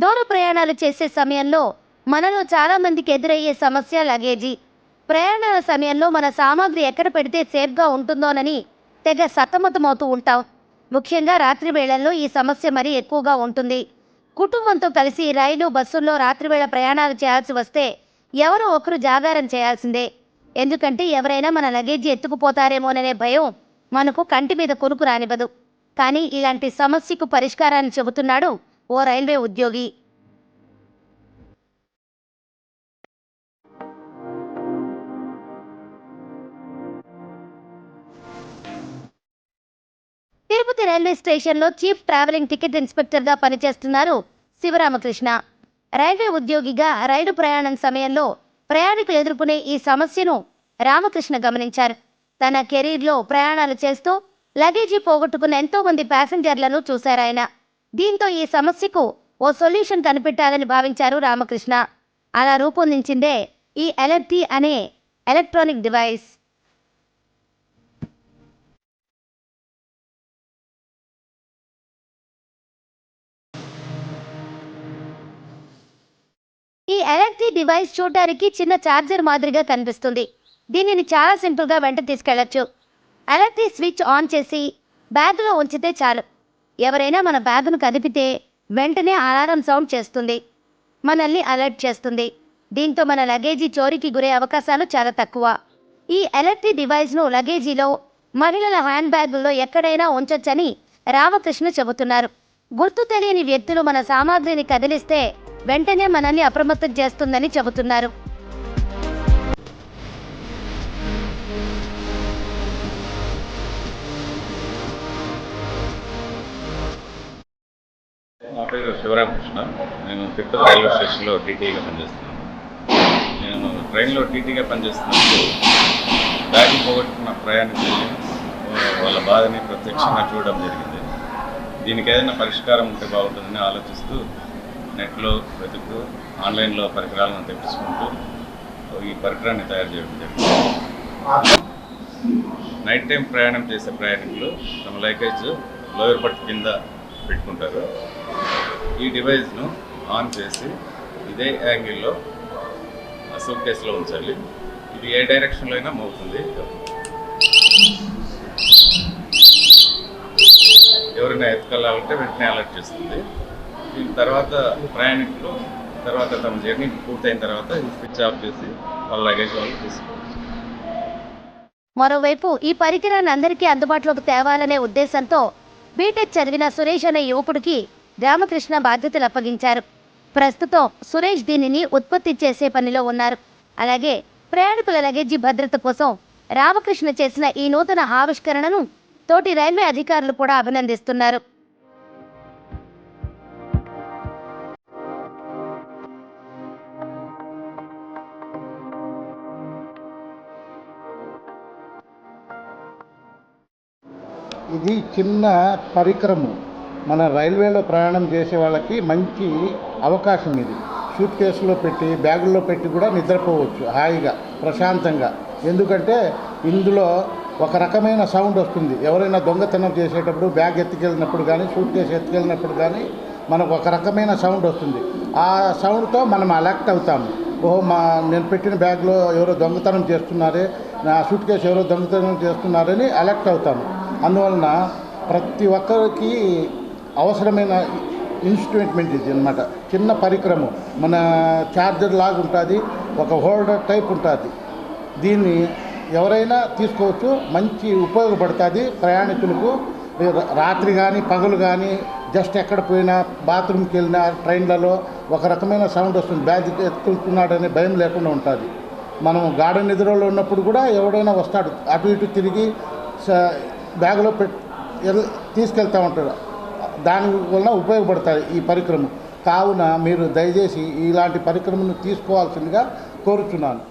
దూర ప్రయాణాలు చేసే సమయంలో మనలో చాలా మందికి ఎదురయ్యే సమస్య లగేజీ. ప్రయాణాల సమయంలో మన సామాగ్రి ఎక్కడ పెడితే సేఫ్గా ఉంటుందోనని తెగ సతమతమవుతూ ఉంటాం. ముఖ్యంగా రాత్రి వేళల్లో ఈ సమస్య మరీ ఎక్కువగా ఉంటుంది. కుటుంబంతో కలిసి రైలు, బస్సుల్లో రాత్రివేళ ప్రయాణాలు చేయాల్సి వస్తే ఎవరో ఒకరు జాగారం చేయాల్సిందే. ఎందుకంటే ఎవరైనా మన లగేజీ ఎత్తుకుపోతారేమోననే భయం మనకు కంటి మీద కొనుకు రానివ్వదు. కానీ ఇలాంటి సమస్యకు పరిష్కారాన్ని చెబుతున్నాడు ఓ రైల్వే ఉద్యోగి. తిరుపతి రైల్వే స్టేషన్లో చీఫ్ ట్రావెలింగ్ టికెట్ ఇన్స్పెక్టర్గా పనిచేస్తున్నారు శివరామకృష్ణ. రైల్వే ఉద్యోగిగా రైలు ప్రయాణం సమయంలో ప్రయాణికులు ఎదుర్కొనే ఈ సమస్యను రామకృష్ణ గమనించారు. తన కెరీర్లో ప్రయాణాలు చేస్తూ లగేజీ పోగొట్టుకున్న ఎంతో మంది ప్యాసింజర్లను చూశారాయన. దీంతో ఈ సమస్యకు ఓ సొల్యూషన్ కనిపెట్టాలని భావించారు రామకృష్ణ. అలా రూపొందించిందే ఈ ఎల్ఎఫ్టీ అనే ఎలక్ట్రానిక్ డివైస్. ఈ ఎల్ఎఫ్టీ డివైస్ చూడటానికి చిన్న ఛార్జర్ మాదిరిగా కనిపిస్తుంది. దీనిని చాలా సింపుల్గా వెంట తీసుకెళ్లొచ్చు. ఎల్ఎఫ్టీ స్విచ్ ఆన్ చేసి బ్యాగ్లో ఉంచితే చాలు. ఎవరైనా మన బ్యాగును కదిపితే వెంటనే అలారం సౌండ్ చేస్తుంది, మనల్ని అలర్ట్ చేస్తుంది. దీంతో మన లగేజీ చోరీకి గురే అవకాశాలు చాలా తక్కువ. ఈ ఎల్ఎఫ్టీ డివైస్ను లగేజీలో, మహిళల హ్యాండ్ బ్యాగుల్లో ఎక్కడైనా ఉంచొచ్చని రామకృష్ణ చెబుతున్నారు. గుర్తు తెలియని వ్యక్తులు మన సామాగ్రిని కదిలిస్తే వెంటనే మనల్ని అప్రమత్తం చేస్తుందని చెబుతున్నారు. నా పేరు శివరామకృష్ణ. నేను తిరుపతి రైల్వే స్టేషన్లో టీటీగా పనిచేస్తున్నాను. నేను ట్రైన్లో టీటీగా పనిచేస్తున్నప్పుడు బ్యాగ్ పోగొట్టుకున్న ప్రయాణికుల్ని వాళ్ళ బాధని ప్రత్యక్షంగా చూడడం జరిగింది. దీనికి ఏదైనా పరిష్కారం ఉంటే బాగుంటుందని ఆలోచిస్తూ నెట్లో వెతుకుతూ ఆన్లైన్లో పరికరాలను తెప్పించుకుంటూ ఈ పరికరాన్ని తయారు చేయడం జరిగింది. నైట్ టైం ప్రయాణం చేసే ప్రయాణికులు తమ లగేజ్ లోయర్ పట్టు కింద పెట్టుకుంటారు. ఈ డివైస్ను ఆన్ చేసి ఇదే యాంగిల్లో సూట్ కేసులో ఉంచాలి. ఇది ఏ డైరెక్షన్లో అయినా మోగుతుంది. ఎవరైనా ఎత్తుకెళ్ళాలంటే వెంటనే అలర్ట్ చేస్తుంది. దీని తర్వాత ప్రయాణికులు తమ జర్నీ పూర్తయిన తర్వాత స్విచ్ ఆఫ్ చేసి వాళ్ళ లగేజ్ వాళ్ళు తీసుకోవచ్చు. మరోవైపు ఈ పరికరాన్ని అందరికీ అందుబాటులోకి తేవాలనే ఉద్దేశంతో బీటెక్ చదివిన సురేష్ అనే యువకుడికి రామకృష్ణ బాధ్యతలు అప్పగించారు. ప్రస్తుతం సురేష్ దీనిని ఉత్పత్తి చేసే పనిలో ఉన్నారు. అలాగే ప్రయాణికుల లగేజీ భద్రత కోసం రామకృష్ణ చేసిన ఈ నూతన ఆవిష్కరణను తోటి రైల్వే అధికారులు కూడా అభినందిస్తున్నారు. ఇది చిన్న పరికరము. మన రైల్వేలో ప్రయాణం చేసే వాళ్ళకి మంచి అవకాశం ఇది. సూట్ కేసులో పెట్టి, బ్యాగుల్లో పెట్టి కూడా నిద్రపోవచ్చు హాయిగా, ప్రశాంతంగా. ఎందుకంటే ఇందులో ఒక రకమైన సౌండ్ వస్తుంది. ఎవరైనా దొంగతనం చేసేటప్పుడు బ్యాగ్ ఎత్తుకెళ్ళినప్పుడు కానీ, సూట్ కేసు ఎత్తుకెళ్ళినప్పుడు కానీ మనకు ఒక రకమైన సౌండ్ వస్తుంది. ఆ సౌండ్తో మనం అలర్ట్ అవుతాము. ఓహో, నేను పెట్టిన బ్యాగ్లో ఎవరో దొంగతనం చేస్తున్నారే, నా సూట్ కేసు ఎవరో దొంగతనం చేస్తున్నారని అలర్ట్ అవుతాము. అందువలన ప్రతి ఒక్కరికి అవసరమైన ఇన్స్ట్రుమెంట్ ఇది అన్నమాట. చిన్న పరికరము, మన ఛార్జర్ లాగా ఉంటుంది, ఒక హోల్డర్ టైప్ ఉంటుంది. దీన్ని ఎవరైనా తీసుకోవచ్చు, మంచి ఉపయోగపడుతుంది ప్రయాణికులకు. రాత్రి కానీ పగలు కానీ జస్ట్ ఎక్కడ పోయినా, బాత్రూమ్కి వెళ్ళినా, ట్రైన్లలో ఒక రకమైన సౌండ్ వస్తుంది. బ్యాగ్ ఎత్తుకుంటున్నాడనే భయం లేకుండా ఉంటుంది. మనం గాఢ నిద్రలో ఉన్నప్పుడు కూడా ఎవడైనా వస్తాడు, అటు ఇటు తిరిగి బ్యాగులో తీసుకెళ్తూ ఉంటారు. దాని వలన ఉపయోగపడతాయి ఈ పరికరము. కావున మీరు దయచేసి ఇలాంటి పరికరమును తీసుకోవాల్సిందిగా కోరుచున్నాను.